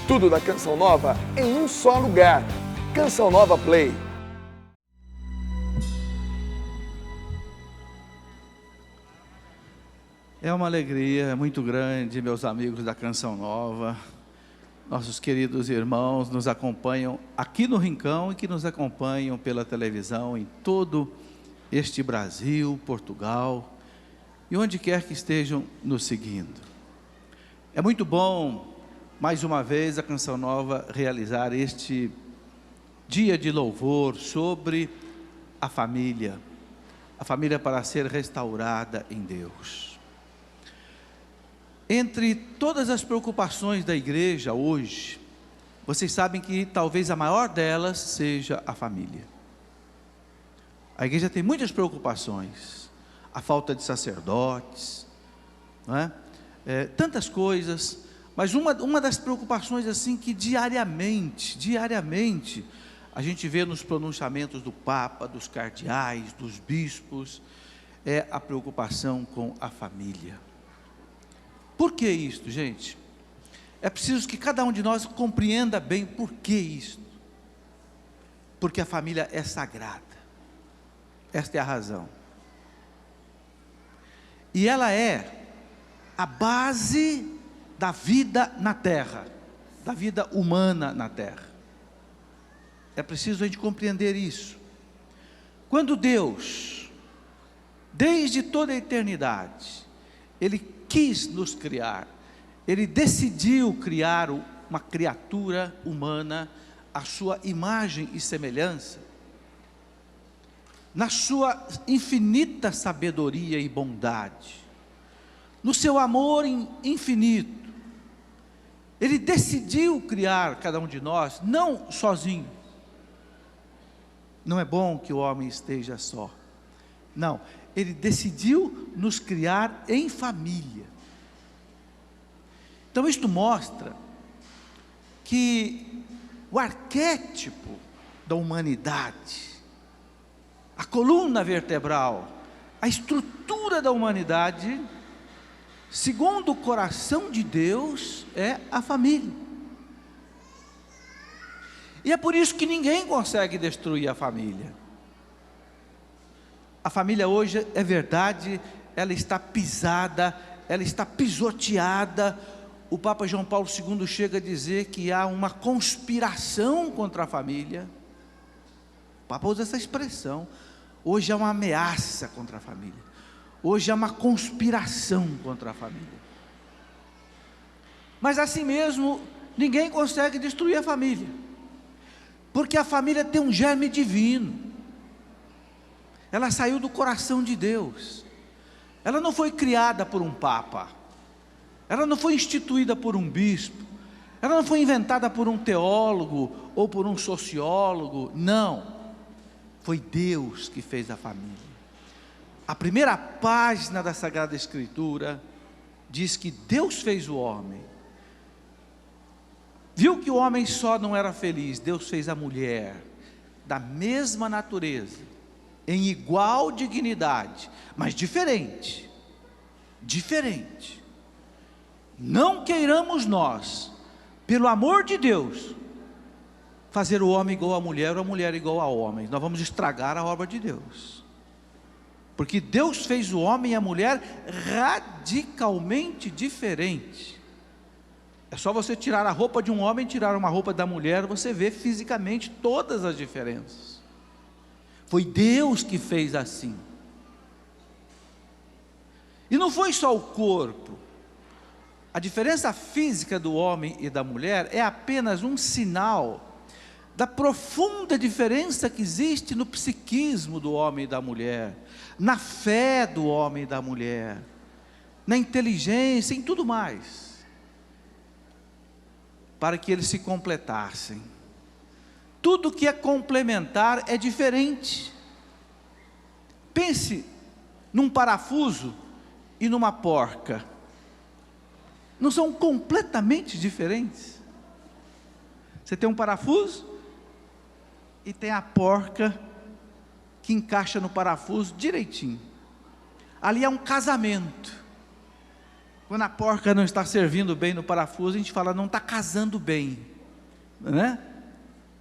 Tudo da Canção Nova em um só lugar. Canção Nova Play. É uma alegria muito grande, meus amigos da Canção Nova, nossos queridos irmãos nos acompanham aqui no Rincão e que nos acompanham pela televisão em todo este Brasil, Portugal e onde quer que estejam nos seguindo. É muito bom, mais uma vez, a Canção Nova realizar este dia de louvor sobre a família para ser restaurada em Deus. Entre todas as preocupações da igreja hoje, vocês sabem que talvez a maior delas seja a família. A igreja tem muitas preocupações, a falta de sacerdotes, não é? Tantas coisas, mas uma das preocupações assim que diariamente, a gente vê nos pronunciamentos do Papa, dos cardeais, dos bispos, é a preocupação com a família. Por que isto, gente? É preciso que cada um de nós compreenda bem por que isto. Porque a família é sagrada. Esta é a razão. E ela é a base da vida na terra, da vida humana na terra. É preciso a gente compreender isso. Quando Deus, desde toda a eternidade, Ele quis nos criar, Ele decidiu criar uma criatura humana, à sua imagem e semelhança, na sua infinita sabedoria e bondade, no seu amor infinito, Ele decidiu criar cada um de nós, não sozinho. Não é bom que o homem esteja só, não, Ele decidiu nos criar em família. Então isto mostra que o arquétipo da humanidade, a coluna vertebral, a estrutura da humanidade, segundo o coração de Deus, é a família. E é por isso que ninguém consegue destruir a família. A família hoje, é verdade, ela está pisada, ela está pisoteada. O Papa João Paulo II chega a dizer que há uma conspiração contra a família. O Papa usa essa expressão. Hoje há uma ameaça contra a família. Hoje há uma conspiração contra a família. Mas assim mesmo, ninguém consegue destruir a família. Porque a família tem um germe divino. Ela saiu do coração de Deus. Ela não foi criada por um papa. Ela não foi instituída por um bispo. Ela não foi inventada por um teólogo ou por um sociólogo. Não. Foi Deus que fez a família. A primeira página da Sagrada Escritura diz que Deus fez o homem. Viu que o homem só não era feliz. Deus fez a mulher da mesma natureza, em igual dignidade, mas diferente. Diferente. Não queiramos nós, pelo amor de Deus, fazer o homem igual à mulher ou a mulher igual ao homem. Nós vamos estragar a obra de Deus. Porque Deus fez o homem e a mulher radicalmente diferente. É só você tirar a roupa de um homem e tirar uma roupa da mulher, você vê fisicamente todas as diferenças. Foi Deus que fez assim. E não foi só o corpo. A diferença física do homem e da mulher é apenas um sinal da profunda diferença que existe no psiquismo do homem e da mulher, na fé do homem e da mulher, na inteligência, em tudo mais, para que eles se completassem. Tudo que é complementar é diferente. Pense num parafuso e numa porca. Não são completamente diferentes? Você tem um parafuso e tem a porca que encaixa no parafuso direitinho. Ali é um casamento. Quando a porca não está servindo bem no parafuso, a gente fala, não está casando bem, né?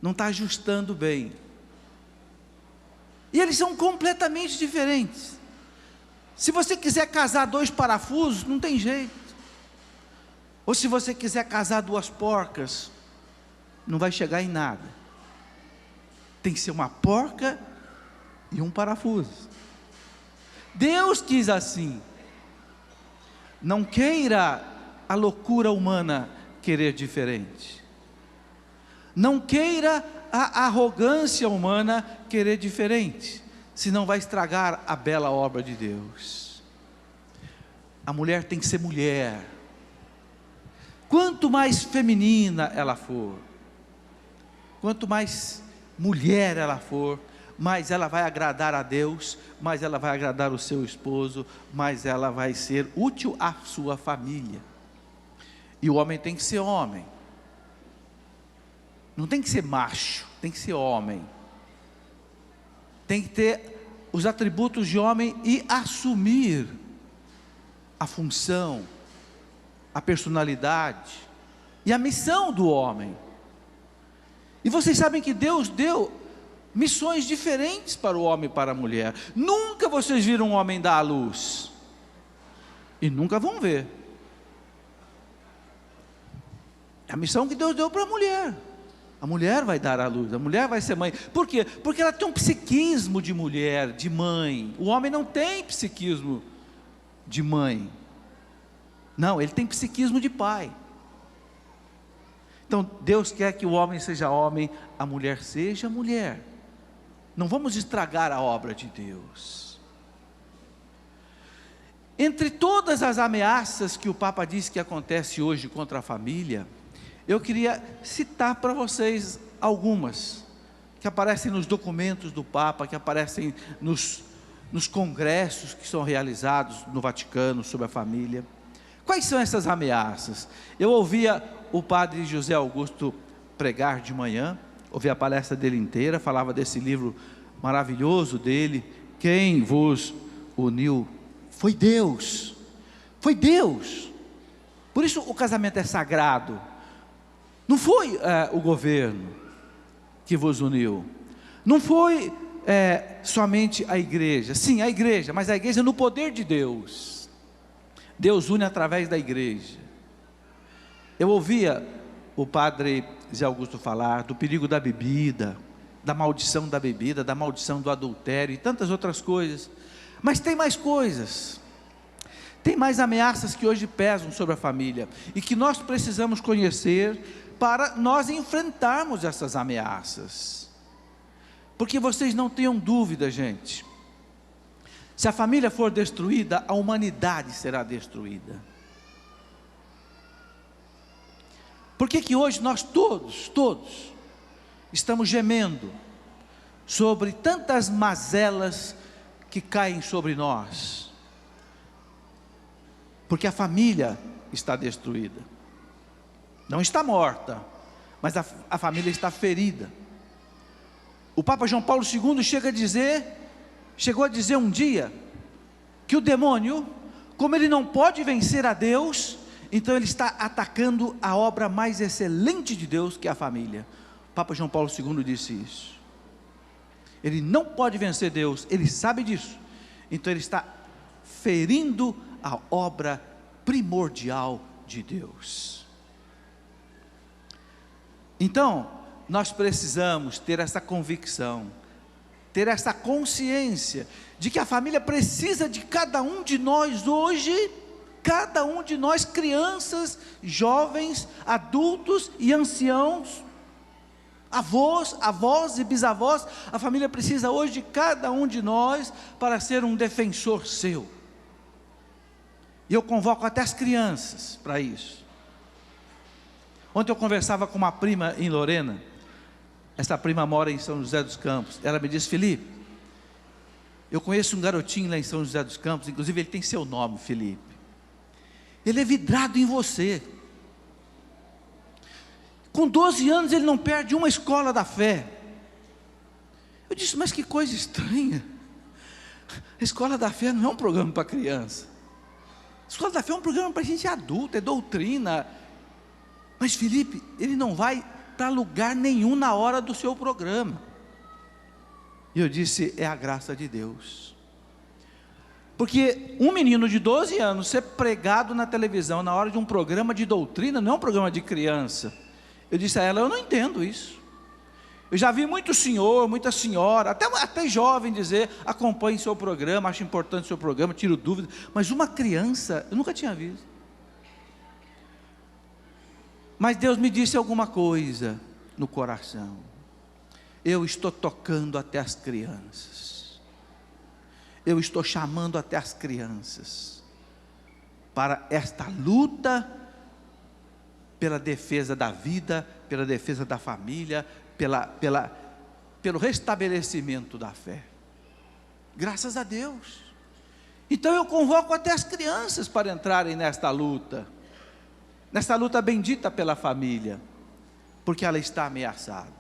Não está ajustando bem. E eles são completamente diferentes. Se você quiser casar dois parafusos, não tem jeito. Ou se você quiser casar duas porcas, não vai chegar em nada. Tem que ser uma porca e um parafuso. Deus quis assim. Não queira a loucura humana querer diferente. Não queira a arrogância humana querer diferente, senão vai estragar a bela obra de Deus. A mulher tem que ser mulher. Quanto mais feminina ela for, quanto mais mulher ela for, mais ela vai agradar a Deus, mais ela vai agradar o seu esposo, mais ela vai ser útil à sua família. E o homem tem que ser homem. Não tem que ser macho, tem que ser homem. Tem que ter os atributos de homem e assumir a função, a personalidade e a missão do homem. E vocês sabem que Deus deu missões diferentes para o homem e para a mulher. Nunca vocês viram um homem dar à luz, e nunca vão ver. É a missão que Deus deu para a mulher. A mulher vai dar à luz, a mulher vai ser mãe. Por quê? Porque ela tem um psiquismo de mulher, de mãe. O homem não tem psiquismo de mãe. Não, ele tem psiquismo de pai. Então Deus quer que o homem seja homem, a mulher seja mulher. Não vamos estragar a obra de Deus. Entre todas as ameaças que o Papa diz que acontece hoje contra a família, eu queria citar para vocês algumas, que aparecem nos documentos do Papa, que aparecem nos congressos que são realizados no Vaticano sobre a família. Quais são essas ameaças? Eu ouvia o padre José Augusto pregar de manhã, ouvi a palestra dele inteira, falava desse livro maravilhoso dele, Quem Vos Uniu? Foi Deus, foi Deus. Por isso o casamento é sagrado. Não foi o governo que vos uniu, não foi somente a igreja. Sim, a igreja, mas a igreja no poder de Deus. Deus une através da igreja. Eu ouvia o padre Zé Augusto falar do perigo da bebida, da maldição da bebida, da maldição do adultério e tantas outras coisas. Mas tem mais coisas, tem mais ameaças que hoje pesam sobre a família e que nós precisamos conhecer para nós enfrentarmos essas ameaças. Porque vocês não tenham dúvida, gente, se a família for destruída, a humanidade será destruída. Por que hoje nós todos estamos gemendo sobre tantas mazelas que caem sobre nós? Porque a família está destruída. Não está morta, mas a família está ferida. O Papa João Paulo II chegou a dizer um dia, que o demônio, como ele não pode vencer a Deus, então ele está atacando a obra mais excelente de Deus, que é a família. O Papa João Paulo II disse isso. Ele não pode vencer Deus, ele sabe disso, então ele está ferindo a obra primordial de Deus. Então, nós precisamos ter essa convicção, ter essa consciência, de que a família precisa de cada um de nós hoje, cada um de nós, crianças, jovens, adultos e anciãos, avós e bisavós. A família precisa hoje de cada um de nós, para ser um defensor seu, e eu convoco até as crianças para isso. Ontem eu conversava com uma prima em Lorena. Essa prima mora em São José dos Campos. Ela me disse: Felipe, eu conheço um garotinho lá em São José dos Campos, inclusive ele tem seu nome, Felipe. Ele é vidrado em você. Com 12 anos ele não perde uma escola da fé. Eu disse: mas que coisa estranha. A escola da fé não é um programa para criança. Escola da Fé é um programa para gente adulta, é doutrina. Mas Felipe, ele não vai para lugar nenhum na hora do seu programa. E eu disse, é a graça de Deus. Porque um menino de 12 anos ser pregado na televisão na hora de um programa de doutrina, não é um programa de criança. Eu disse a ela, eu não entendo isso. Eu já vi muito senhor, muita senhora, até jovem dizer, acompanhe seu programa, acho importante o seu programa, tiro dúvidas. Mas uma criança, eu nunca tinha visto. Mas Deus me disse alguma coisa no coração. Eu estou tocando até as crianças. Eu estou chamando até as crianças para esta luta pela defesa da vida, pela defesa da família, pelo restabelecimento da fé. Graças a Deus. Então eu convoco até as crianças para entrarem nesta luta bendita pela família, porque ela está ameaçada.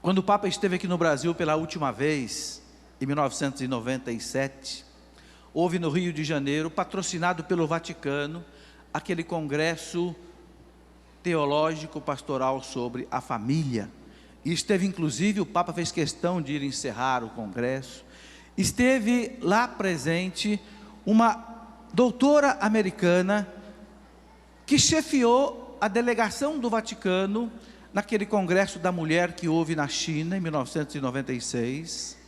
Quando o Papa esteve aqui no Brasil pela última vez, em 1997, houve no Rio de Janeiro, patrocinado pelo Vaticano, aquele congresso teológico pastoral sobre a família. E esteve inclusive, o Papa fez questão de ir encerrar o congresso. Esteve lá presente uma doutora americana que chefiou a delegação do Vaticano naquele congresso da mulher que houve na China em 1996.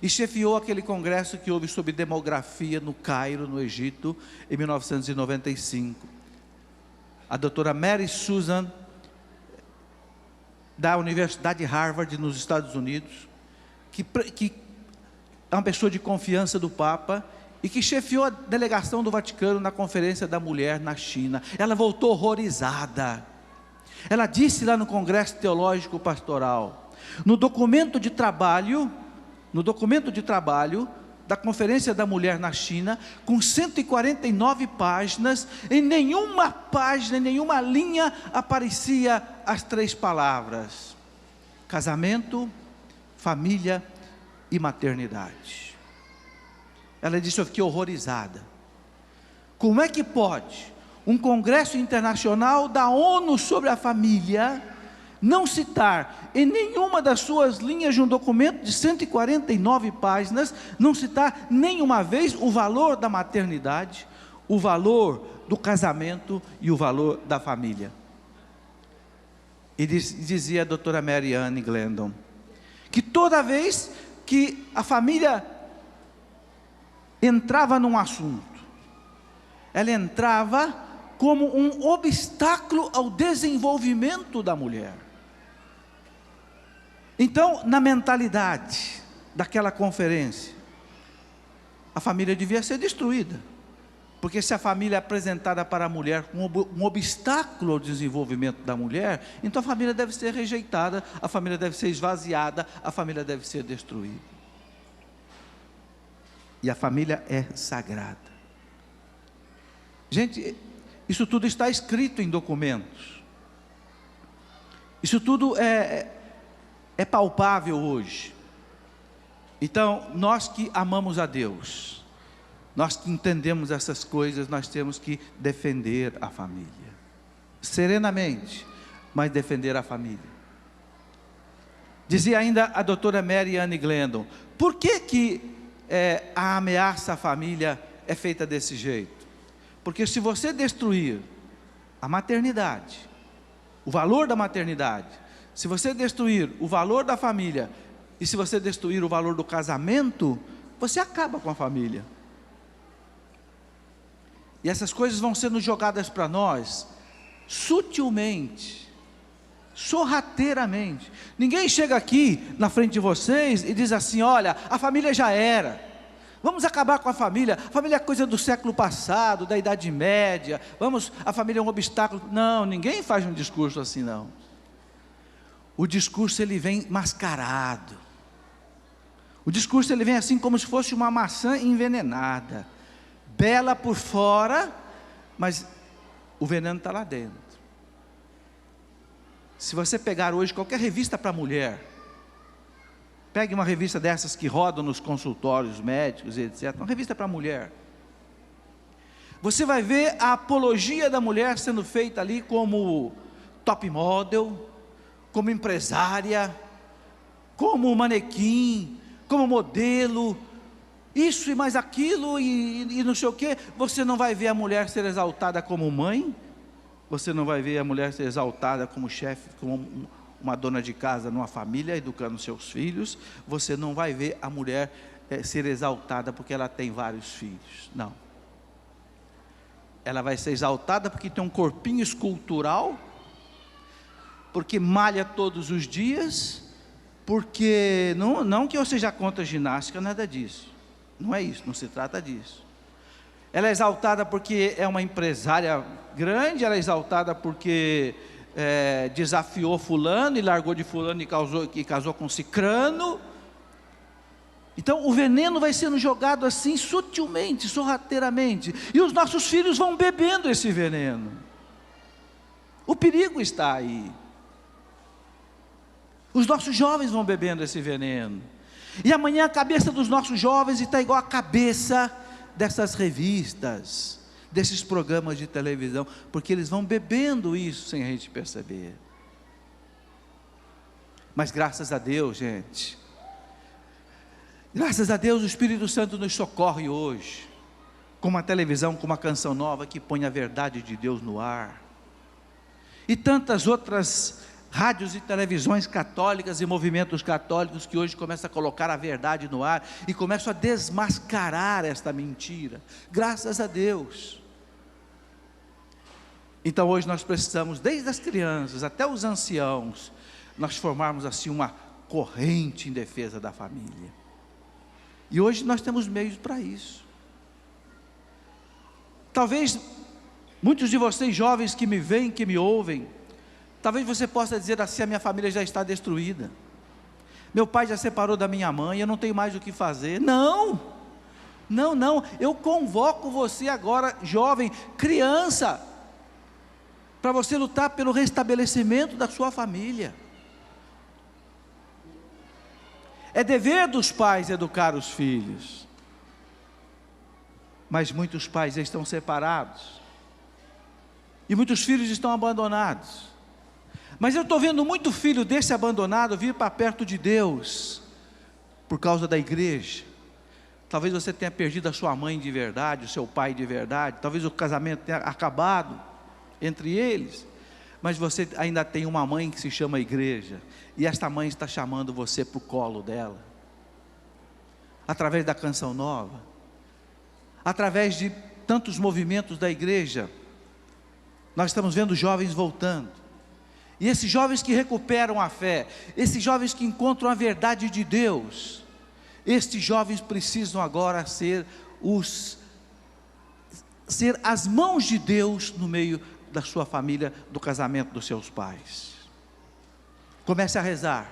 E chefiou aquele congresso que houve sobre demografia no Cairo, no Egito, em 1995. A doutora Mary Susan, da Universidade de Harvard, nos Estados Unidos, que é uma pessoa de confiança do Papa, e que chefiou a delegação do Vaticano na Conferência da Mulher na China. Ela voltou horrorizada. Ela disse lá no Congresso Teológico Pastoral, no documento de trabalho da Conferência da Mulher na China, com 149 páginas, em nenhuma página, em nenhuma linha aparecia as 3 palavras: casamento, família e maternidade. Ela disse, eu fiquei horrorizada. Como é que pode um congresso internacional da ONU sobre a família não citar em nenhuma das suas linhas de um documento de 149 páginas, não citar nenhuma vez o valor da maternidade, o valor do casamento e o valor da família? E dizia a doutora Mary Ann Glendon, que toda vez que a família entrava num assunto, ela entrava como um obstáculo ao desenvolvimento da mulher. Então, na mentalidade daquela conferência, a família devia ser destruída, porque se a família é apresentada para a mulher como um obstáculo ao desenvolvimento da mulher, então a família deve ser rejeitada, a família deve ser esvaziada, a família deve ser destruída. E a família é sagrada. Gente, isso tudo está escrito em documentos. Isso tudo é palpável hoje. Então, nós que amamos a Deus, nós que entendemos essas coisas, nós temos que defender a família, serenamente, mas defender a família. Dizia ainda a doutora Mary Ann Glendon, por que a ameaça à família é feita desse jeito? Porque se você destruir a maternidade, o valor da maternidade, se você destruir o valor da família, e se você destruir o valor do casamento, você acaba com a família. E essas coisas vão sendo jogadas para nós, sutilmente, sorrateiramente. Ninguém chega aqui na frente de vocês e diz assim, olha, a família já era, vamos acabar com a família é coisa do século passado, da Idade Média, a família é um obstáculo. Não, ninguém faz um discurso assim não. O discurso ele vem mascarado. O discurso ele vem assim como se fosse uma maçã envenenada, bela por fora, mas o veneno está lá dentro. Se você pegar hoje qualquer revista para mulher, pegue uma revista dessas que rodam nos consultórios médicos, etc., uma revista para mulher, Você vai ver a apologia da mulher sendo feita ali como top model, como empresária, como manequim, como modelo, isso e mais aquilo e não sei o que. Você não vai ver a mulher ser exaltada como mãe, você não vai ver a mulher ser exaltada como chefe, como uma dona de casa numa família, educando seus filhos. Você não vai ver a mulher ser exaltada porque ela tem vários filhos, não. Ela vai ser exaltada porque tem um corpinho escultural, porque malha todos os dias, porque, não que eu seja contra a ginástica, nada disso, não é isso, não se trata disso. Ela é exaltada porque é uma empresária grande, ela é exaltada porque desafiou fulano, e largou de fulano e casou com cicrano. Então o veneno vai sendo jogado assim, sutilmente, sorrateiramente, e os nossos filhos vão bebendo esse veneno. O perigo está aí. Os nossos jovens vão bebendo esse veneno, e amanhã a cabeça dos nossos jovens está igual a cabeça dessas revistas, desses programas de televisão, porque eles vão bebendo isso sem a gente perceber. Mas graças a Deus, gente, graças a Deus, o Espírito Santo nos socorre hoje, com uma televisão, com uma canção nova que põe a verdade de Deus no ar, e tantas outras rádios e televisões católicas e movimentos católicos que hoje começam a colocar a verdade no ar, e começam a desmascarar esta mentira, graças a Deus. Então hoje nós precisamos, desde as crianças até os anciãos, nós formarmos assim uma corrente em defesa da família, e hoje nós temos meios para isso. Talvez muitos de vocês jovens que me veem, que me ouvem, talvez você possa dizer assim: a minha família já está destruída, meu pai já separou da minha mãe, eu não tenho mais o que fazer. Não, eu convoco você agora, jovem, criança, para você lutar pelo restabelecimento da sua família. É dever dos pais educar os filhos, mas muitos pais estão separados, e muitos filhos estão abandonados. Mas eu estou vendo muito filho desse abandonado vir para perto de Deus, por causa da igreja. Talvez você tenha perdido a sua mãe de verdade, o seu pai de verdade, talvez o casamento tenha acabado entre eles, mas você ainda tem uma mãe que se chama igreja, e esta mãe está chamando você para o colo dela, através da canção nova, através de tantos movimentos da igreja. Nós estamos vendo jovens voltando, e esses jovens que recuperam a fé, esses jovens que encontram a verdade de Deus, estes jovens precisam agora ser as mãos de Deus no meio da sua família, do casamento dos seus pais. Comece a rezar,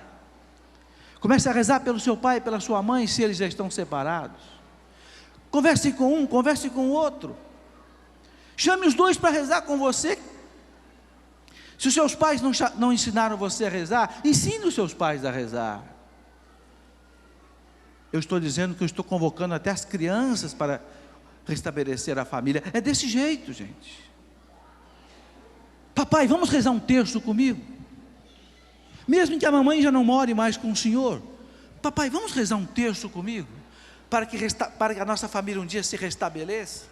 pelo seu pai e pela sua mãe, se eles já estão separados. Converse com um, converse com o outro, chame os dois para rezar com você. Se os seus pais não ensinaram você a rezar, ensine os seus pais a rezar. Eu estou dizendo que eu estou convocando até as crianças para restabelecer a família. É desse jeito, gente. Papai, vamos rezar um terço comigo? Mesmo que a mamãe já não more mais com o senhor, papai, vamos rezar um terço comigo? Para que a nossa família um dia se restabeleça.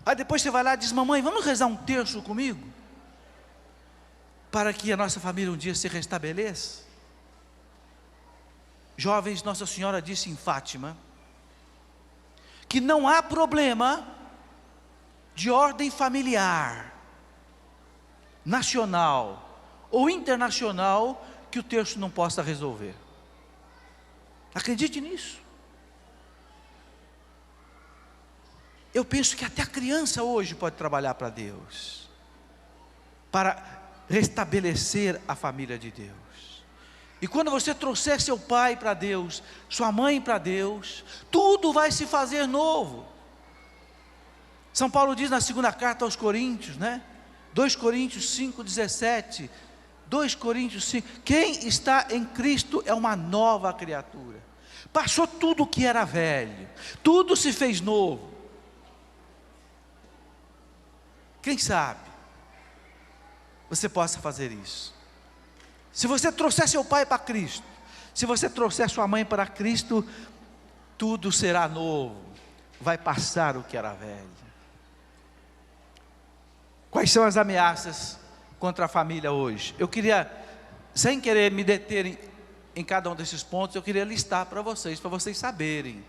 Aí depois você vai lá e diz: mamãe, vamos rezar um terço comigo? Para que a nossa família um dia se restabeleça. Jovens, Nossa Senhora disse em Fátima que não há problema de ordem familiar, nacional ou internacional, que o terço não possa resolver. Acredite nisso. Eu penso que até a criança hoje pode trabalhar para Deus, para restabelecer a família de Deus. E quando você trouxer seu pai para Deus, sua mãe para Deus, tudo vai se fazer novo. São Paulo diz na segunda carta aos Coríntios, 2 Coríntios 5,17, 2 Coríntios 5, quem está em Cristo é uma nova criatura, passou tudo que era velho, tudo se fez novo. Quem sabe você possa fazer isso. Se você trouxer seu pai para Cristo, se você trouxer sua mãe para Cristo, tudo será novo, vai passar o que era velho. Quais são as ameaças contra a família hoje? Eu queria, sem querer me deter em cada um desses pontos, eu queria listar para vocês saberem.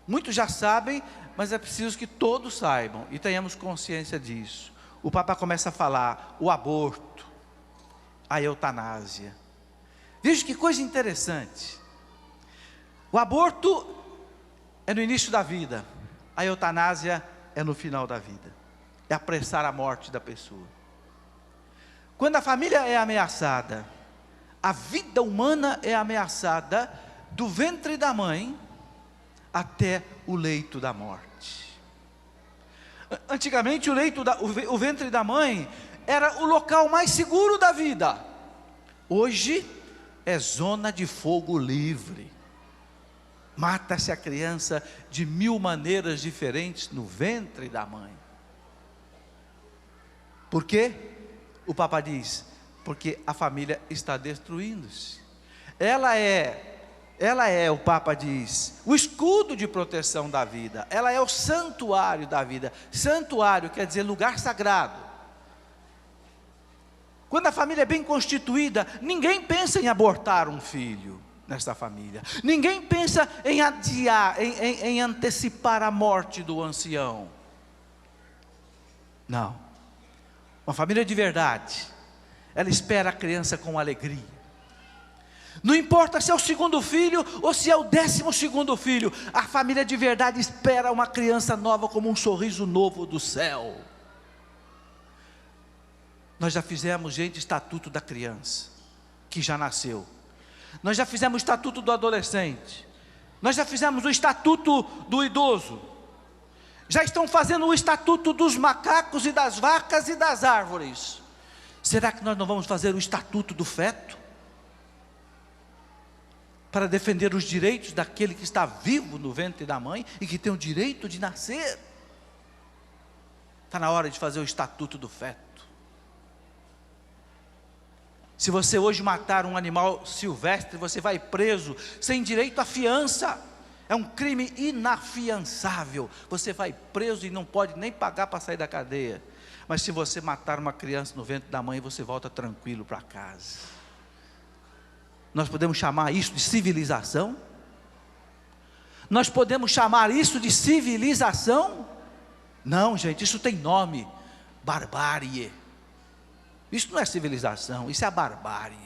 Muitos já sabem, mas é preciso que todos saibam e tenhamos consciência disso. O Papa começa a falar: o aborto, a eutanásia. Veja que coisa interessante. O aborto é no início da vida, a eutanásia é no final da vida, é apressar a morte da pessoa. Quando a família é ameaçada, a vida humana é ameaçada do ventre da mãe até o leito da morte. Antigamente o ventre da mãe era o local mais seguro da vida. Hoje é zona de fogo livre. Mata-se a criança de 1000 maneiras diferentes no ventre da mãe. Por quê? O Papa diz: porque a família está destruindo-se. Ela é, o Papa diz, o escudo de proteção da vida. Ela é o santuário da vida. Santuário quer dizer lugar sagrado. Quando a família é bem constituída, ninguém pensa em abortar um filho nesta família. Ninguém pensa em adiar, em antecipar a morte do ancião. Não. Uma família de verdade, ela espera a criança com alegria. Não importa se é o segundo filho ou se é o 12º filho, a família de verdade espera uma criança nova como um sorriso novo do céu. Nós já fizemos, gente, estatuto da criança que já nasceu. Nós já fizemos o estatuto do adolescente. Nós já fizemos o estatuto do idoso. Já estão fazendo o estatuto dos macacos e das vacas e das árvores. Será que nós não vamos fazer o estatuto do feto? Para defender os direitos daquele que está vivo no ventre da mãe e que tem o direito de nascer. Está na hora de fazer o estatuto do feto. Se você hoje matar um animal silvestre, você vai preso, sem direito à fiança. É um crime inafiançável. Você vai preso e não pode nem pagar para sair da cadeia. Mas se você matar uma criança no ventre da mãe, você volta tranquilo para casa. Nós podemos chamar isso de civilização? Nós podemos chamar isso de civilização? Não, gente, isso tem nome: barbárie. Isso não é civilização, isso é a barbárie.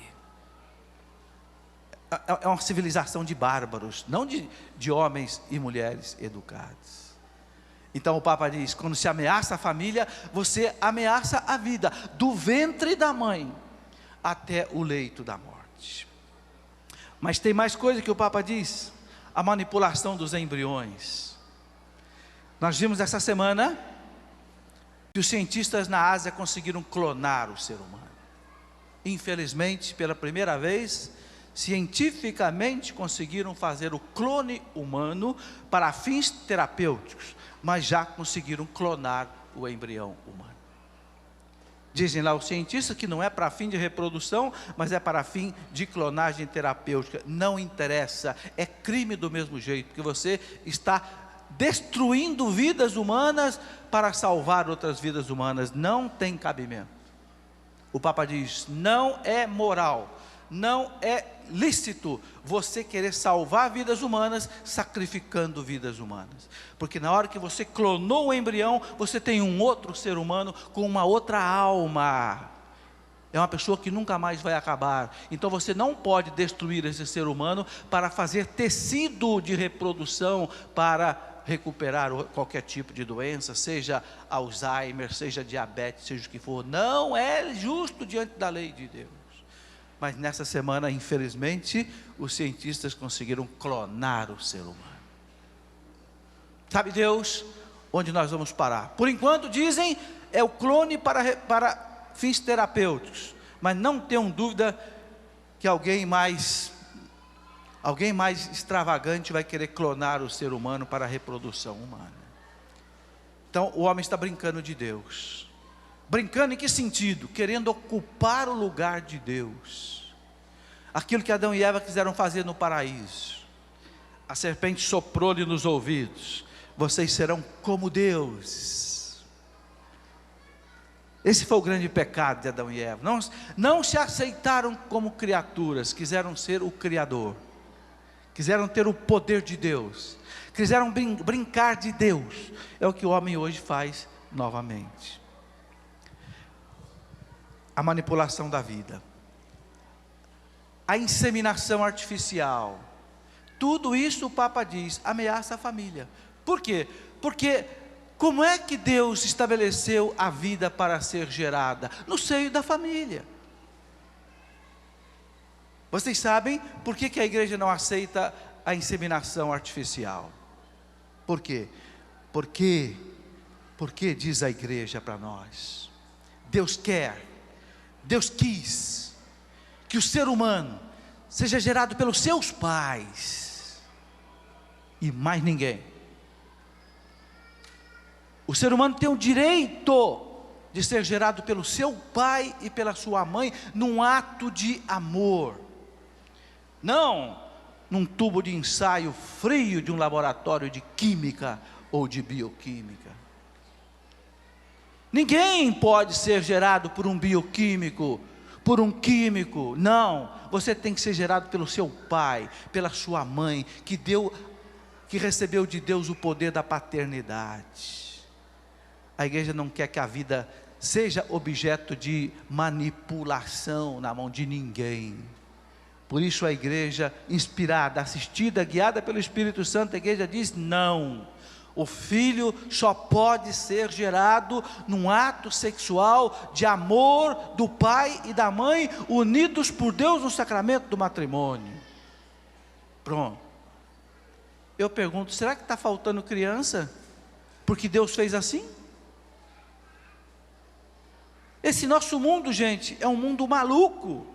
É uma civilização de bárbaros, não de homens e mulheres educados. Então o Papa diz: quando se ameaça a família, você ameaça a vida, do ventre da mãe até o leito da morte. Mas tem mais coisa que o Papa diz: a manipulação dos embriões. Nós vimos essa semana que os cientistas na Ásia conseguiram clonar o ser humano. Infelizmente, pela primeira vez, cientificamente conseguiram fazer o clone humano para fins terapêuticos, mas já conseguiram clonar o embrião humano. Dizem lá os cientistas que não é para fim de reprodução, mas é para fim de clonagem terapêutica. Não interessa, é crime do mesmo jeito, porque você está destruindo vidas humanas para salvar outras vidas humanas. Não tem cabimento. O Papa diz: não é moral, não é lícito você querer salvar vidas humanas sacrificando vidas humanas, porque na hora que você clonou o embrião, você tem um outro ser humano com uma outra alma. É uma pessoa que nunca mais vai acabar. Então você não pode destruir esse ser humano para fazer tecido de reprodução para recuperar qualquer tipo de doença, seja Alzheimer, seja diabetes, seja o que for. Não é justo diante da lei de Deus. Mas nessa semana, infelizmente, os cientistas conseguiram clonar o ser humano. Sabe Deus onde nós vamos parar? Por enquanto dizem, é o clone para fins terapêuticos, mas não tenham dúvida que alguém mais extravagante vai querer clonar o ser humano para a reprodução humana. Então o homem está brincando de Deus. Brincando em que sentido? Querendo ocupar o lugar de Deus. Aquilo que Adão e Eva quiseram fazer no paraíso. A serpente soprou-lhe nos ouvidos: vocês serão como Deus. Esse foi o grande pecado de Adão e Eva. Não se aceitaram como criaturas, quiseram ser o Criador. Quiseram ter o poder de Deus. Quiseram brincar de Deus. É o que o homem hoje faz novamente. A manipulação da vida. A inseminação artificial. Tudo isso o Papa diz, ameaça a família. Por quê? Porque como é que Deus estabeleceu a vida para ser gerada? No seio da família. Vocês sabem por que a igreja não aceita a inseminação artificial? Por quê? Porque diz a igreja para nós, Deus quis que o ser humano seja gerado pelos seus pais e mais ninguém. O ser humano tem o direito de ser gerado pelo seu pai e pela sua mãe num ato de amor, não num tubo de ensaio frio de um laboratório de química ou de bioquímica. Ninguém pode ser gerado por um bioquímico, por um químico. Não, você tem que ser gerado pelo seu pai, pela sua mãe, que recebeu de Deus o poder da paternidade. A igreja não quer que a vida seja objeto de manipulação na mão de ninguém. Por isso a igreja, inspirada, assistida, guiada pelo Espírito Santo, a igreja diz: não, o filho só pode ser gerado num ato sexual de amor do pai e da mãe, unidos por Deus no sacramento do matrimônio. Pronto. Eu pergunto, será que está faltando criança? Porque Deus fez assim? Esse nosso mundo, gente, é um mundo maluco.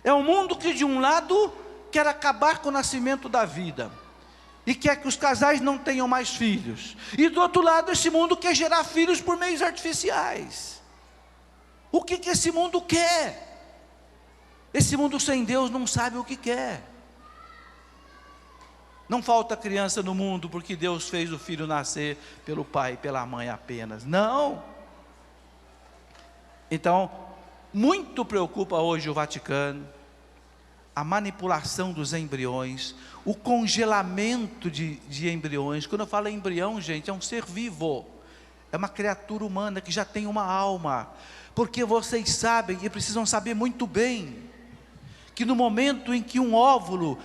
É um mundo que de um lado quer acabar com o nascimento da vida e quer que os casais não tenham mais filhos, e do outro lado esse mundo quer gerar filhos por meios artificiais. O que esse mundo quer? Esse mundo sem Deus não sabe o que quer. Não falta criança no mundo porque Deus fez o filho nascer pelo pai e pela mãe apenas, não. Então, muito preocupa hoje o Vaticano, a manipulação dos embriões, o congelamento de embriões. Quando eu falo embrião, gente, é um ser vivo, é uma criatura humana que já tem uma alma, porque vocês sabem, e precisam saber muito bem, que no momento em que um óvulo,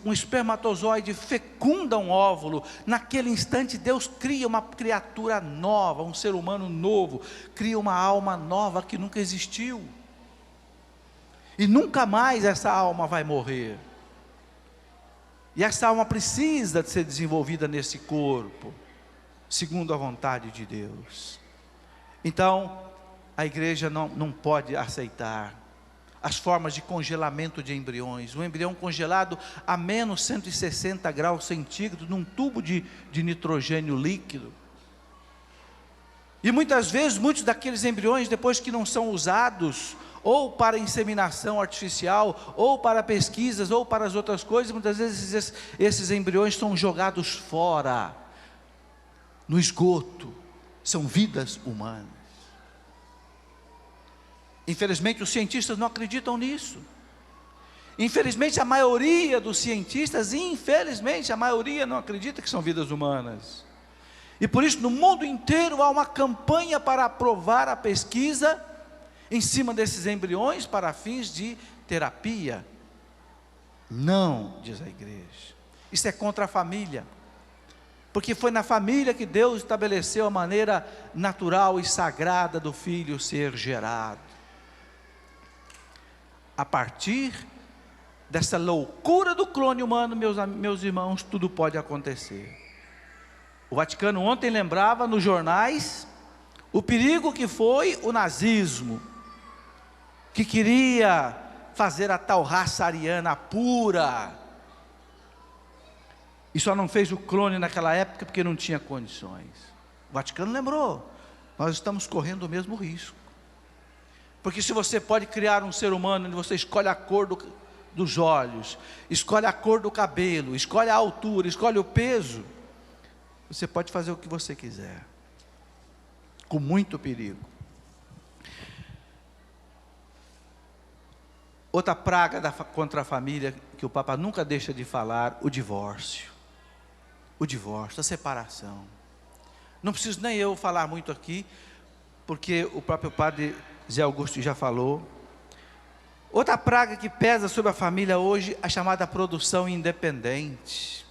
um espermatozoide fecunda um óvulo, naquele instante Deus cria uma criatura nova, um ser humano novo, cria uma alma nova que nunca existiu, e nunca mais essa alma vai morrer, e essa alma precisa de ser desenvolvida nesse corpo, segundo a vontade de Deus. Então, a igreja não pode aceitar as formas de congelamento de embriões. O embrião congelado a menos 160 graus centígrados, num tubo de nitrogênio líquido. E muitas vezes, muitos daqueles embriões, depois que não são usados, ou para inseminação artificial, ou para pesquisas, ou para as outras coisas, muitas vezes esses embriões são jogados fora, no esgoto. São vidas humanas. Infelizmente os cientistas não acreditam nisso. Infelizmente a maioria dos cientistas, infelizmente a maioria não acredita que são vidas humanas. E por isso no mundo inteiro há uma campanha para aprovar a pesquisa em cima desses embriões para fins de terapia. Não, diz a igreja. Isso é contra a família. Porque foi na família que Deus estabeleceu a maneira natural e sagrada do filho ser gerado. A partir dessa loucura do clone humano, meus irmãos, tudo pode acontecer. O Vaticano ontem lembrava nos jornais o perigo que foi o nazismo, que queria fazer a tal raça ariana pura, e só não fez o clone naquela época porque não tinha condições. O Vaticano lembrou, nós estamos correndo o mesmo risco. Porque se você pode criar um ser humano onde você escolhe a cor dos olhos, escolhe a cor do cabelo, escolhe a altura, escolhe o peso, você pode fazer o que você quiser, com muito perigo. Outra praga contra a família, que o Papa nunca deixa de falar, o divórcio. O divórcio, a separação. Não preciso nem eu falar muito aqui, porque o próprio Padre Zé Augusto já falou. Outra praga que pesa sobre a família hoje, a chamada produção independente.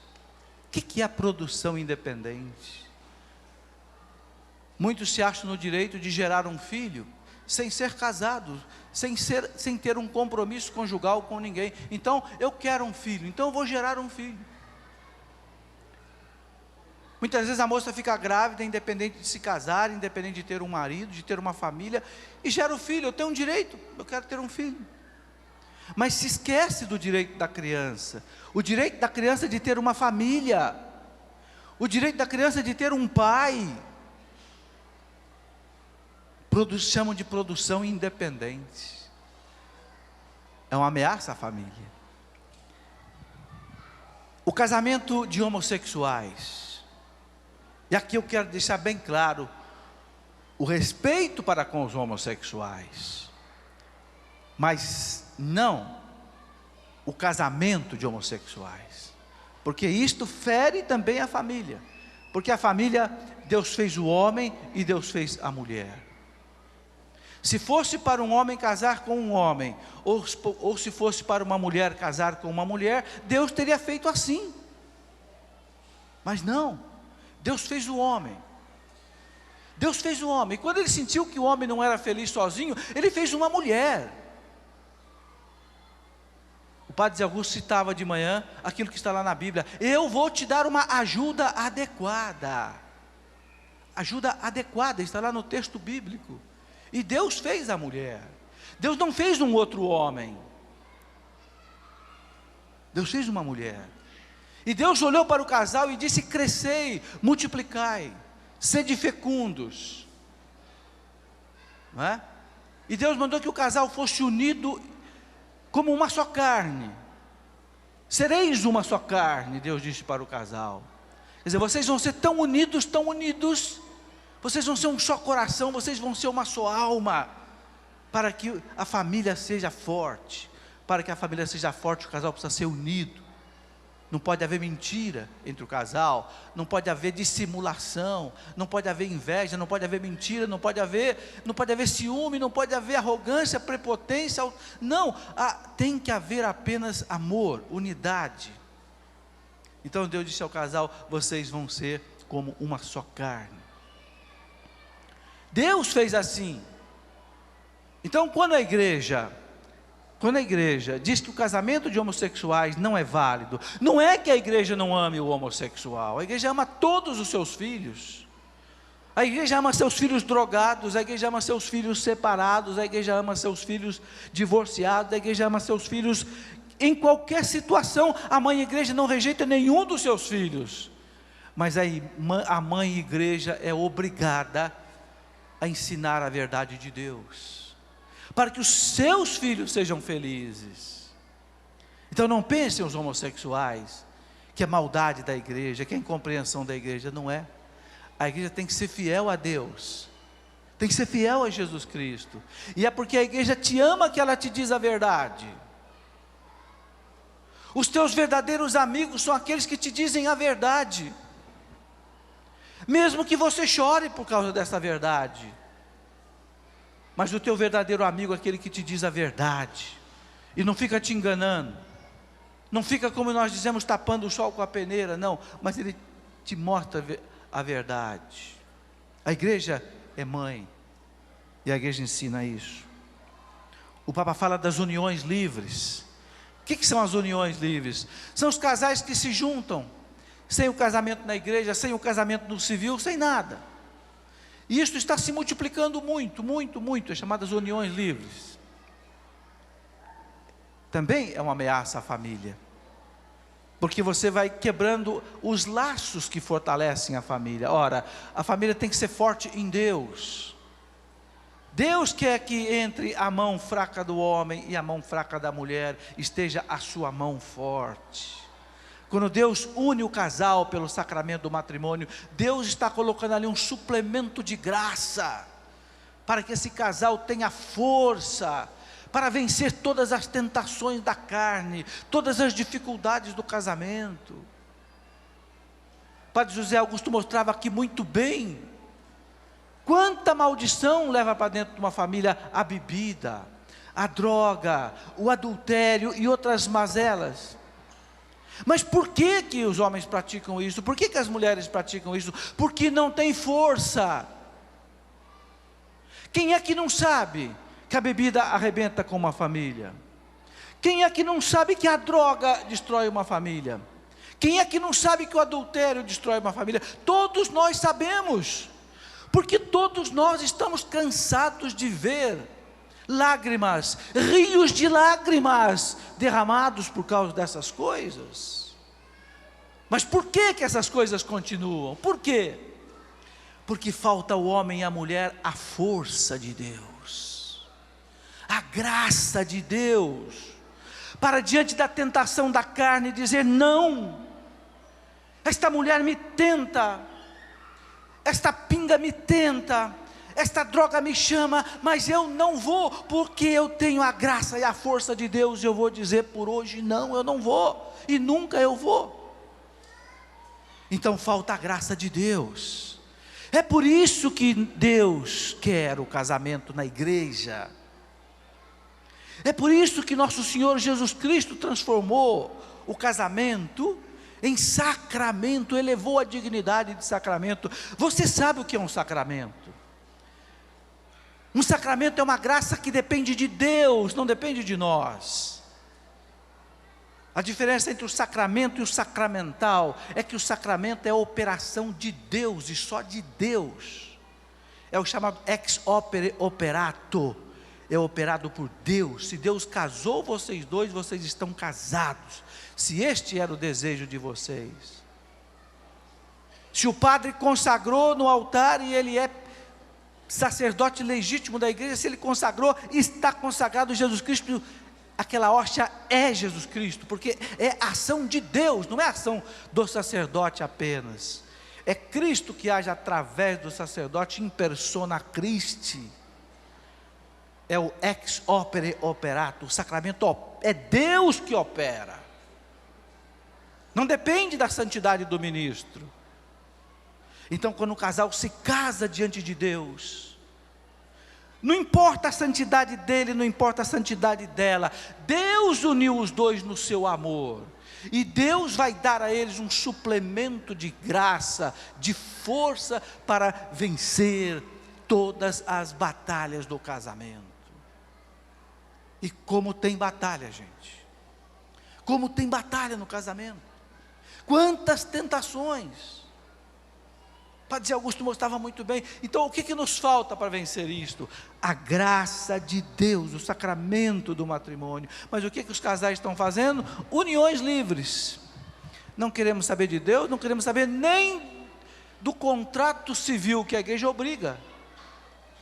O que é a produção independente? Muitos se acham no direito de gerar um filho, sem ser casados, sem ter um compromisso conjugal com ninguém. Então, eu quero um filho, então eu vou gerar um filho. Muitas vezes a moça fica grávida, independente de se casar, independente de ter um marido, de ter uma família, e gera o filho. Eu tenho um direito, eu quero ter um filho. Mas se esquece do direito da criança. O direito da criança de ter uma família. O direito da criança de ter um pai. Chamam de produção independente. É uma ameaça à família. O casamento de homossexuais. E aqui eu quero deixar bem claro o respeito para com os homossexuais, mas não o casamento de homossexuais, porque isto fere também a família, porque a família, Deus fez o homem e Deus fez a mulher. Se fosse para um homem casar com um homem, ou se fosse para uma mulher casar com uma mulher, Deus teria feito assim, mas não. Deus fez o homem. Deus fez o homem. E quando ele sentiu que o homem não era feliz sozinho, ele fez uma mulher. O Padre Zé Augusto citava de manhã aquilo que está lá na Bíblia: eu vou te dar uma ajuda adequada. Ajuda adequada, está lá no texto bíblico. E Deus fez a mulher. Deus não fez um outro homem. Deus fez uma mulher. E Deus olhou para o casal e disse: crescei, multiplicai, sede fecundos. Não é? E Deus mandou que o casal fosse unido como uma só carne. Sereis uma só carne, Deus disse para o casal. Quer dizer, vocês vão ser tão unidos, vocês vão ser um só coração, vocês vão ser uma só alma, para que a família seja forte. Para que a família seja forte, o casal precisa ser unido. Não pode haver mentira entre o casal, não pode haver dissimulação, não pode haver inveja, não pode haver mentira, não pode haver ciúme, não pode haver arrogância, prepotência. Não, tem que haver apenas amor, unidade. Então Deus disse ao casal: vocês vão ser como uma só carne. Deus fez assim. Então quando a igreja diz que o casamento de homossexuais não é válido, não é que a igreja não ame o homossexual, a igreja ama todos os seus filhos. A igreja ama seus filhos drogados, a igreja ama seus filhos separados, a igreja ama seus filhos divorciados, a igreja ama seus filhos em qualquer situação. A mãe igreja não rejeita nenhum dos seus filhos, mas a mãe igreja é obrigada a ensinar a verdade de Deus, para que os seus filhos sejam felizes. Então não pensem os homossexuais que é maldade da igreja, que é incompreensão da igreja. Não é. A igreja tem que ser fiel a Deus, tem que ser fiel a Jesus Cristo, e é porque a igreja te ama que ela te diz a verdade. Os teus verdadeiros amigos são aqueles que te dizem a verdade, mesmo que você chore por causa dessa verdade. Mas o teu verdadeiro amigo é aquele que te diz a verdade, e não fica te enganando, não fica, como nós dizemos, tapando o sol com a peneira, não, mas ele te mostra a verdade. A igreja é mãe, e a igreja ensina isso. O Papa fala das uniões livres. O que são as uniões livres? São os casais que se juntam, sem o casamento na igreja, sem o casamento no civil, sem nada. E isso está se multiplicando muito, muito, muito, as chamadas uniões livres. Também é uma ameaça à família. porque você vai quebrando os laços que fortalecem a família. Ora, a família tem que ser forte em Deus. Deus quer que entre a mão fraca do homem e a mão fraca da mulher esteja a sua mão forte. Quando Deus une o casal pelo sacramento do matrimônio, Deus está colocando ali um suplemento de graça, para que esse casal tenha força, para vencer todas as tentações da carne, todas as dificuldades do casamento. Padre José Augusto mostrava aqui muito bem, quanta maldição leva para dentro de uma família a bebida, a droga, o adultério e outras mazelas. Mas por que que os homens praticam isso? Por que que as mulheres praticam isso? Porque não tem força. Quem é que não sabe que a bebida arrebenta com uma família? Quem é que não sabe que a droga destrói uma família? Quem é que não sabe que o adultério destrói uma família? Todos nós sabemos, porque todos nós estamos cansados de ver lágrimas, rios de lágrimas derramados por causa dessas coisas. Mas por que que essas coisas continuam? Por quê? Porque falta ao homem e à mulher a força de Deus, a graça de Deus, para diante da tentação da carne dizer não. Esta mulher me tenta, esta pinga me tenta, esta droga me chama, mas eu não vou, porque eu tenho a graça e a força de Deus. Eu vou dizer por hoje, não, eu não vou, e nunca eu vou. Então falta a graça de Deus. É por isso que Deus quer o casamento na igreja. É por isso que nosso Senhor Jesus Cristo transformou o casamento em sacramento, elevou a dignidade de sacramento. Você sabe o que é um sacramento? Um sacramento é uma graça que depende de Deus, não depende de nós. A diferença entre o sacramento e o sacramental é que o sacramento é a operação de Deus e só de Deus. É o chamado ex opere operato, é operado por Deus. Se Deus casou vocês dois, vocês estão casados, se este era o desejo de vocês. Se o padre consagrou no altar e ele é sacerdote legítimo da igreja, se ele consagrou, está consagrado Jesus Cristo, aquela hóstia é Jesus Cristo, porque é ação de Deus, não é ação do sacerdote apenas, é Cristo que age através do sacerdote, in persona Christi, é o ex opere operato, o sacramento é Deus que opera, não depende da santidade do ministro. Então quando o casal se casa diante de Deus, não importa a santidade dele, não importa a santidade dela, Deus uniu os dois no seu amor, e Deus vai dar a eles um suplemento de graça, de força para vencer todas as batalhas do casamento. E como tem batalha, gente, como tem batalha no casamento, quantas tentações. Padre Zé Augusto mostrava muito bem. Então o que nos falta para vencer isto? A graça de Deus, o sacramento do matrimônio. Mas o que os casais estão fazendo? Uniões livres. Não queremos saber de Deus, não queremos saber nem do contrato civil que a igreja obriga.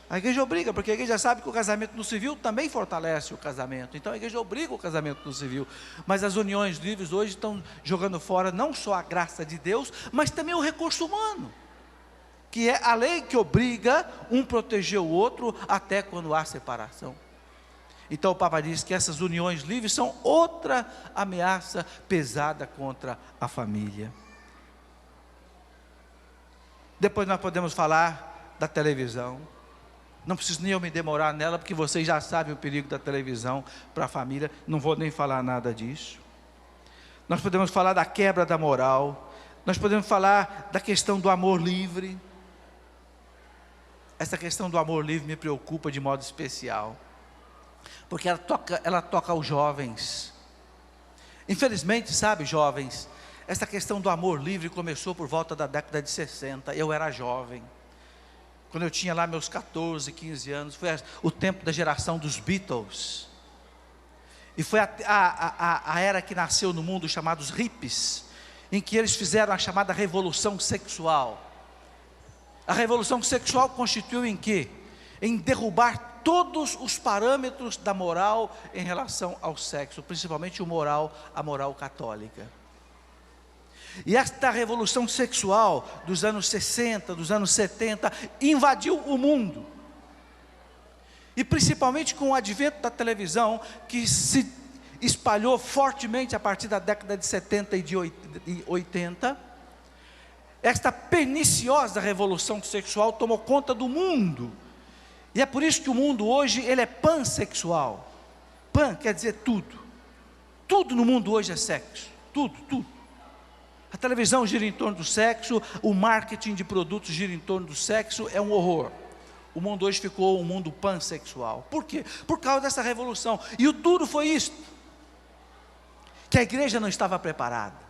A igreja obriga, porque a igreja sabe que o casamento no civil também fortalece o casamento. Então a igreja obriga o casamento no civil. Mas as uniões livres hoje estão jogando fora não só a graça de Deus, mas também o recurso humano, que é a lei que obriga um proteger o outro até quando há separação. Então o Papa diz que essas uniões livres são outra ameaça pesada contra a família. Depois nós podemos falar da televisão. Não preciso nem eu me demorar nela, porque vocês já sabem o perigo da televisão para a família, não vou nem falar nada disso. Nós podemos falar da quebra da moral, nós podemos falar da questão do amor livre. Essa questão do amor livre me preocupa de modo especial, porque ela toca aos jovens. Infelizmente, sabe, jovens, essa questão do amor livre começou por volta da década de 60, eu era jovem, quando eu tinha lá meus 14, 15 anos, foi o tempo da geração dos Beatles, E foi a era que nasceu no mundo, chamados hippies, em que eles fizeram a chamada revolução sexual. A revolução sexual constituiu em quê? Em derrubar todos os parâmetros da moral em relação ao sexo, principalmente a moral católica. E esta revolução sexual dos anos 60, dos anos 70, invadiu o mundo. E principalmente com o advento da televisão, que se espalhou fortemente a partir da década de 70 e de 80, esta perniciosa revolução sexual tomou conta do mundo. E é por isso que o mundo hoje, ele é pansexual. Pan quer dizer tudo. Tudo no mundo hoje é sexo. Tudo, tudo. A televisão gira em torno do sexo, o marketing de produtos gira em torno do sexo, é um horror. O mundo hoje ficou um mundo pansexual. Por quê? Por causa dessa revolução. E o duro foi isso, que a igreja não estava preparada.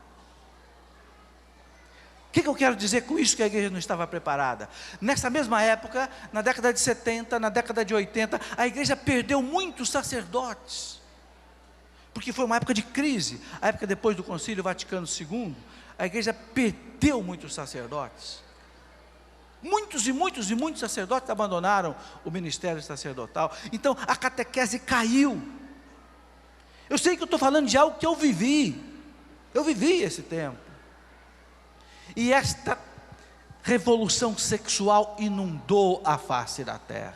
O que eu quero dizer com isso, que a igreja não estava preparada? Nessa mesma época, na década de 70, na década de 80, a igreja perdeu muitos sacerdotes, porque foi uma época de crise, a época depois do Concílio Vaticano II, a igreja perdeu muitos sacerdotes. Muitos e muitos e muitos sacerdotes abandonaram o ministério sacerdotal. Então a catequese caiu. Eu sei que eu estou falando de algo que eu vivi esse tempo. E esta revolução sexual inundou a face da terra,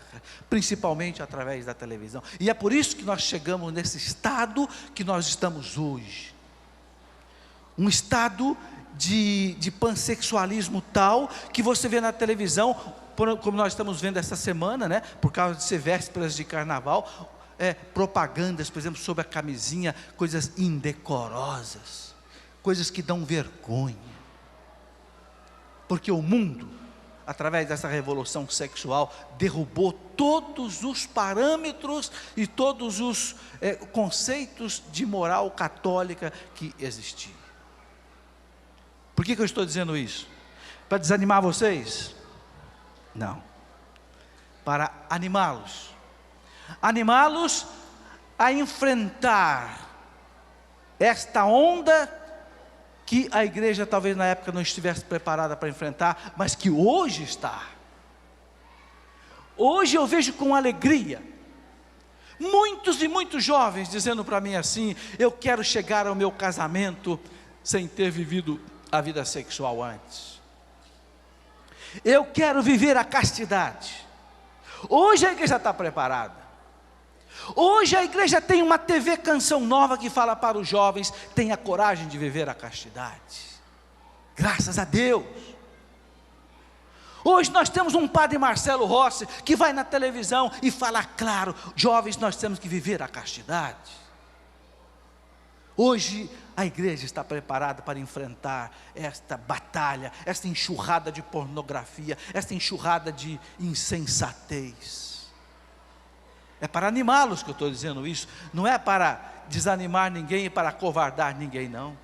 principalmente através da televisão. E é por isso que nós chegamos nesse estado que nós estamos hoje. Um estado de pansexualismo tal, que você vê na televisão, como nós estamos vendo essa semana, né, por causa de ser vésperas de carnaval, propagandas, por exemplo, sobre a camisinha, coisas indecorosas, coisas que dão vergonha. Porque o mundo, através dessa revolução sexual, derrubou todos os parâmetros e todos os conceitos de moral católica que existiam. Por que eu estou dizendo isso? Para desanimar vocês? Não. Para animá-los. Animá-los a enfrentar esta onda que a igreja talvez na época não estivesse preparada para enfrentar, mas que hoje está. Hoje eu vejo com alegria muitos e muitos jovens dizendo para mim assim: eu quero chegar ao meu casamento sem ter vivido a vida sexual antes. Eu quero viver a castidade. Hoje a igreja está preparada. Hoje a igreja tem uma TV Canção Nova que fala para os jovens: tenha coragem de viver a castidade. Graças a Deus. Hoje nós temos um padre Marcelo Rossi que vai na televisão e fala claro: jovens, nós temos que viver a castidade. Hoje a igreja está preparada para enfrentar esta batalha, esta enxurrada de pornografia, esta enxurrada de insensatez. É para animá-los que eu estou dizendo isso, não é para desanimar ninguém e para acovardar ninguém, não.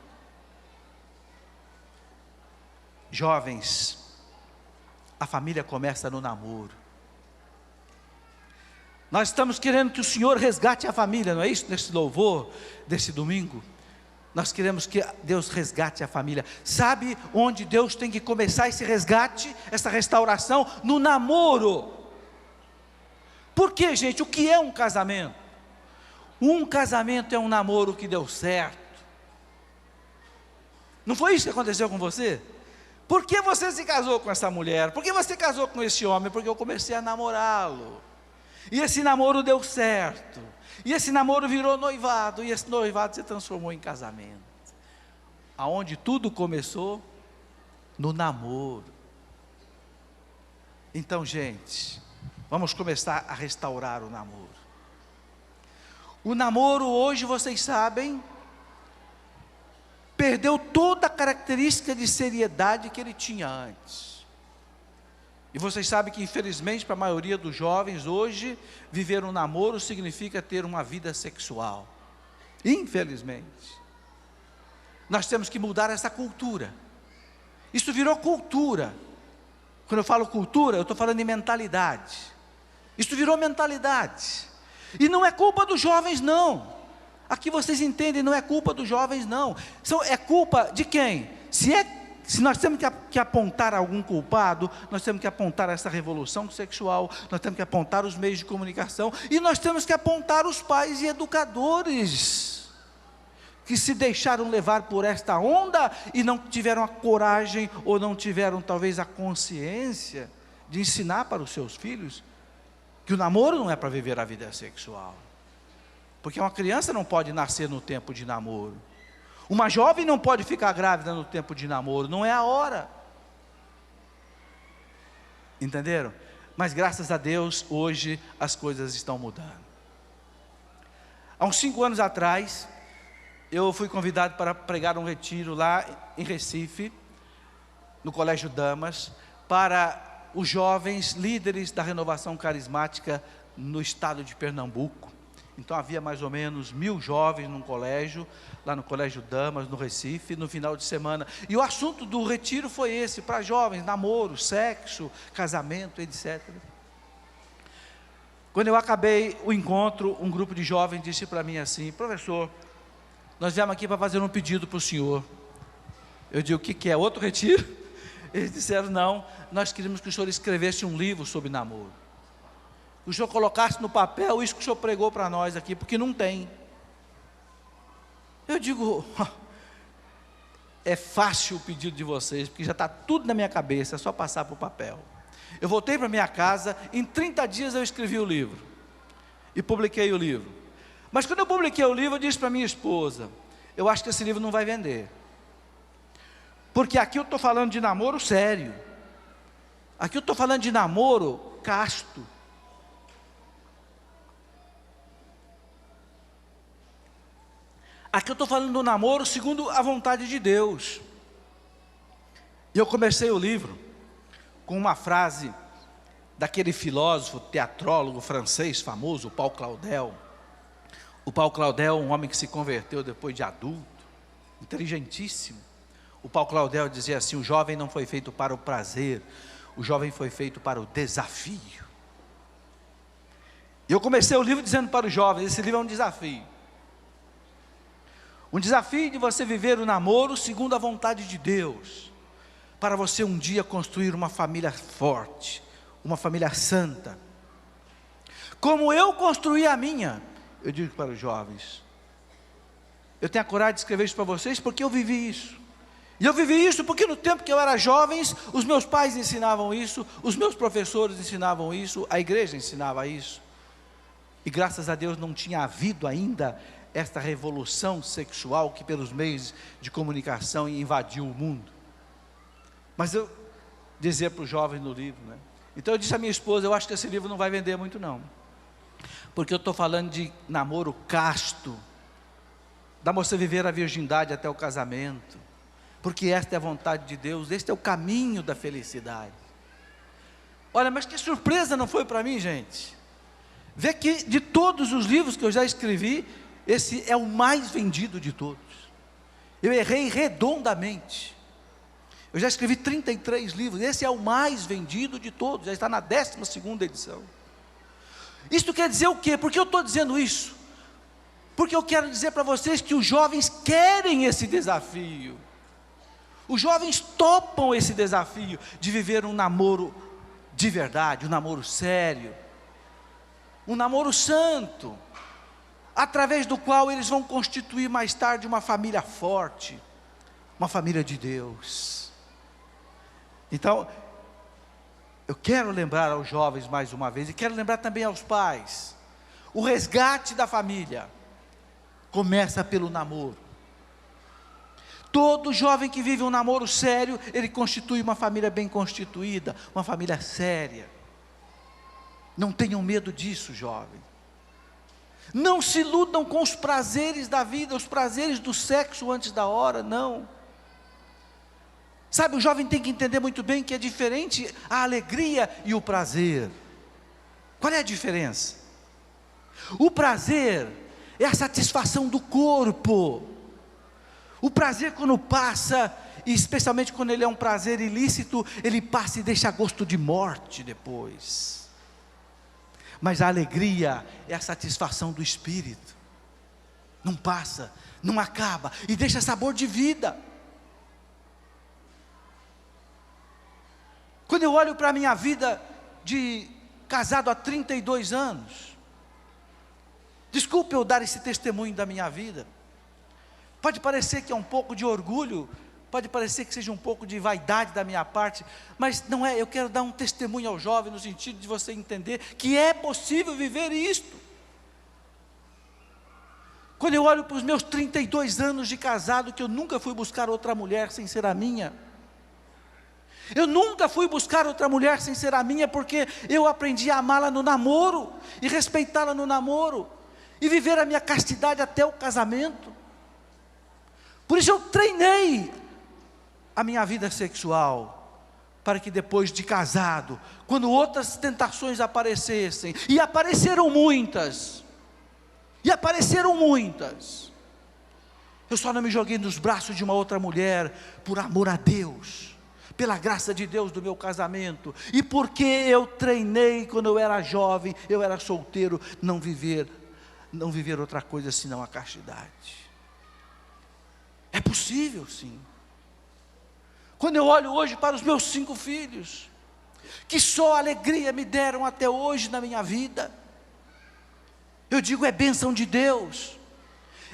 Jovens, a família começa no namoro. Nós estamos querendo que o Senhor resgate a família, não é isso? Nesse louvor, desse domingo. Nós queremos que Deus resgate a família. Sabe onde Deus tem que começar esse resgate, essa restauração? No namoro. Por quê, gente? O que é um casamento? Um casamento é um namoro que deu certo. Não foi isso que aconteceu com você? Por que você se casou com essa mulher? Por que você casou com esse homem? Porque eu comecei a namorá-lo. E esse namoro deu certo. E esse namoro virou noivado. E esse noivado se transformou em casamento. Aonde tudo começou? No namoro. Então, gente, vamos começar a restaurar o namoro. O namoro hoje, vocês sabem, perdeu toda a característica de seriedade que ele tinha antes. E vocês sabem que, infelizmente, para a maioria dos jovens hoje, viver um namoro significa ter uma vida sexual. Infelizmente. Nós temos que mudar essa cultura. Isso virou cultura. Quando eu falo cultura, eu estou falando de mentalidade. Isso virou mentalidade. E não é culpa dos jovens, não. Aqui vocês entendem, não é culpa dos jovens, não. É culpa de quem? Se nós temos que apontar algum culpado, nós temos que apontar essa revolução sexual, nós temos que apontar os meios de comunicação, e nós temos que apontar os pais e educadores, que se deixaram levar por esta onda, e não tiveram a coragem, ou não tiveram talvez a consciência, de ensinar para os seus filhos, que o namoro não é para viver a vida sexual, porque uma criança não pode nascer no tempo de namoro, uma jovem não pode ficar grávida no tempo de namoro, não é a hora. Entenderam? Mas graças a Deus, hoje as coisas estão mudando. Há uns 5 anos atrás, eu fui convidado para pregar um retiro lá em Recife, no Colégio Damas, para os jovens líderes da renovação carismática no estado de Pernambuco. Então havia mais ou menos 1000 jovens num colégio, lá no Colégio Damas, no Recife, no final de semana. E o assunto do retiro foi esse, para jovens: namoro, sexo, casamento, etc. Quando eu acabei o encontro, um grupo de jovens disse para mim assim: professor, nós viemos aqui para fazer um pedido para o senhor. Eu digo: o que é? Outro retiro? Eles disseram: não, nós queríamos que o senhor escrevesse um livro sobre namoro. Que o senhor colocasse no papel isso que o senhor pregou para nós aqui, porque não tem. Eu digo: é fácil o pedido de vocês, porque já está tudo na minha cabeça, é só passar para o papel. Eu voltei para minha casa, em 30 dias eu escrevi o livro, e publiquei o livro. Mas quando eu publiquei o livro, eu disse para minha esposa: eu acho que esse livro não vai vender, porque aqui eu estou falando de namoro sério, aqui eu estou falando de namoro casto. Aqui eu estou falando do namoro segundo a vontade de Deus. E eu comecei o livro com uma frase daquele filósofo, teatrólogo francês famoso, Paul Claudel. O Paul Claudel, um homem que se converteu depois de adulto, inteligentíssimo. O Paul Claudel dizia assim: o jovem não foi feito para o prazer, o jovem foi feito para o desafio. E eu comecei o livro dizendo para os jovens: esse livro é um desafio. Um desafio de você viver o namoro segundo a vontade de Deus, para você um dia construir uma família forte, uma família santa, como eu construí a minha. Eu digo para os jovens, eu tenho a coragem de escrever isso para vocês, porque eu vivi isso. E eu vivi isso porque no tempo que eu era jovem, os meus pais ensinavam isso, os meus professores ensinavam isso, a igreja ensinava isso. E graças a Deus não tinha havido ainda esta revolução sexual que pelos meios de comunicação invadiu o mundo. Mas eu dizia para os jovens no livro, né? Então eu disse à minha esposa: eu acho que esse livro não vai vender muito não, porque eu estou falando de namoro casto, da moça viver a virgindade até o casamento, porque esta é a vontade de Deus, este é o caminho da felicidade. Olha, mas que surpresa não foi para mim, gente, ver que de todos os livros que eu já escrevi, esse é o mais vendido de todos. Eu errei redondamente. Eu já escrevi 33 livros, esse é o mais vendido de todos, já está na 12ª edição. Isto quer dizer o quê? Por que eu estou dizendo isso? Porque eu quero dizer para vocês que os jovens querem esse desafio. Os jovens topam esse desafio de viver um namoro de verdade, um namoro sério, um namoro santo, através do qual eles vão constituir mais tarde uma família forte, uma família de Deus. Então, eu quero lembrar aos jovens mais uma vez, e quero lembrar também aos pais: o resgate da família começa pelo namoro. Todo jovem que vive um namoro sério, ele constitui uma família bem constituída, uma família séria. Não tenham medo disso, jovem. Não se iludam com os prazeres da vida, os prazeres do sexo antes da hora, não. Sabe, o jovem tem que entender muito bem que é diferente a alegria e o prazer. Qual é a diferença? O prazer é a satisfação do corpo. O prazer, quando passa, e especialmente quando ele é um prazer ilícito, ele passa e deixa gosto de morte depois. Mas a alegria é a satisfação do espírito. não passa, não acaba e deixa sabor de vida. Quando eu olho para a minha vida de casado há 32 anos, desculpe eu dar esse testemunho da minha vida, pode parecer que é um pouco de orgulho, pode parecer que seja um pouco de vaidade da minha parte, mas não é. Eu quero dar um testemunho ao jovem, no sentido de você entender que é possível viver isto. Quando eu olho para os meus 32 anos de casado, que eu nunca fui buscar outra mulher sem ser a minha, eu nunca fui buscar outra mulher sem ser a minha, porque eu aprendi a amá-la no namoro, e respeitá-la no namoro, e viver a minha castidade até o casamento. Por isso eu treinei a minha vida sexual, para que depois de casado, quando outras tentações aparecessem, e apareceram muitas, eu só não me joguei nos braços de uma outra mulher, por amor a Deus, pela graça de Deus do meu casamento, e porque eu treinei quando eu era jovem, eu era solteiro, não viver outra coisa senão a castidade. É possível sim. Quando eu olho hoje para os meus 5 filhos, que só alegria me deram até hoje na minha vida, eu digo, é bênção de Deus.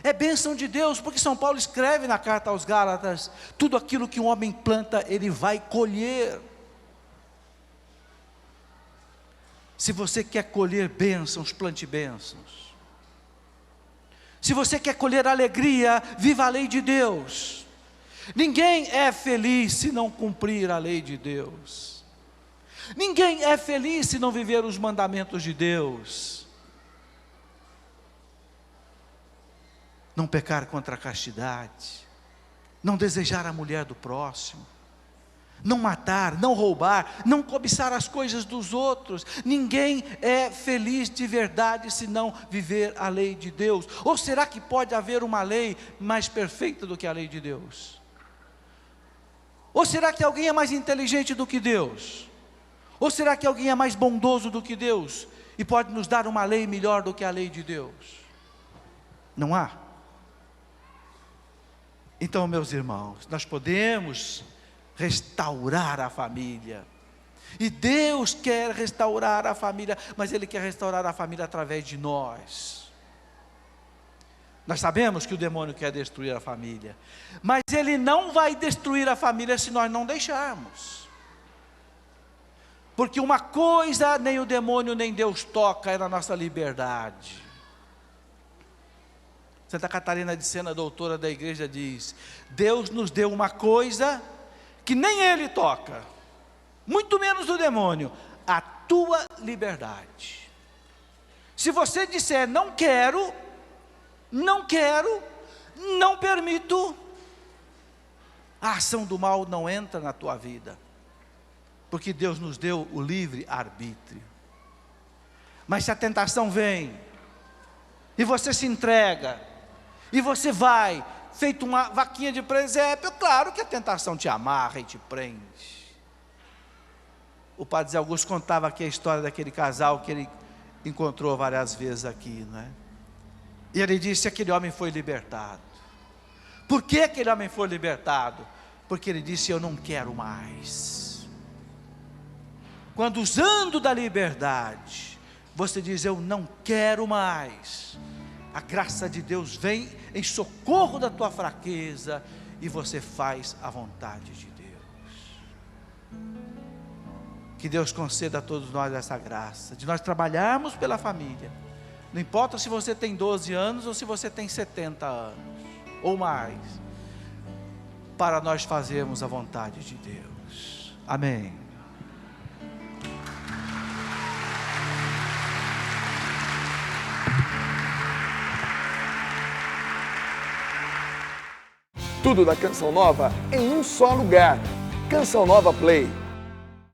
É bênção de Deus, porque São Paulo escreve na carta aos Gálatas, tudo aquilo que um homem planta, ele vai colher. Se você quer colher bênçãos, plante bênçãos. Se você quer colher alegria, viva a lei de Deus. Ninguém é feliz se não cumprir a lei de Deus. Ninguém é feliz se não viver os mandamentos de Deus. Não pecar contra a castidade, não desejar a mulher do próximo, não matar, não roubar, não cobiçar as coisas dos outros. Ninguém é feliz de verdade se não viver a lei de Deus. Ou será que pode haver uma lei mais perfeita do que a lei de Deus? Ou será que alguém é mais inteligente do que Deus? Ou será que alguém é mais bondoso do que Deus e pode nos dar uma lei melhor do que a lei de Deus? Não há. Então, meus irmãos, nós podemos restaurar a família, e Deus quer restaurar a família, mas Ele quer restaurar a família através de nós. Nós sabemos que o demônio quer destruir a família, mas ele não vai destruir a família se nós não deixarmos, porque uma coisa nem o demônio nem Deus toca, é na nossa liberdade. Santa Catarina de Sena, doutora da igreja, diz: Deus nos deu uma coisa que nem Ele toca, muito menos o demônio, a tua liberdade. Se você disser não quero, não permito, a ação do mal não entra na tua vida, porque Deus nos deu o livre arbítrio. Mas se a tentação vem, e você se entrega, e você vai, feito uma vaquinha de presépio, claro que a tentação te amarra e te prende. O padre Zé Augusto contava aqui a história daquele casal que ele encontrou várias vezes aqui, não é? E ele disse que aquele homem foi libertado. Por que aquele homem foi libertado? Porque ele disse: eu não quero mais. Quando usando da liberdade, você diz: eu não quero mais, a graça de Deus vem em socorro da tua fraqueza, e você faz a vontade de Deus. Que Deus conceda a todos nós essa graça, de nós trabalharmos pela família. Não importa se você tem 12 anos, ou se você tem 70 anos, ou mais, para nós fazermos a vontade de Deus. Amém. Tudo da Canção Nova em um só lugar. Canção Nova Play.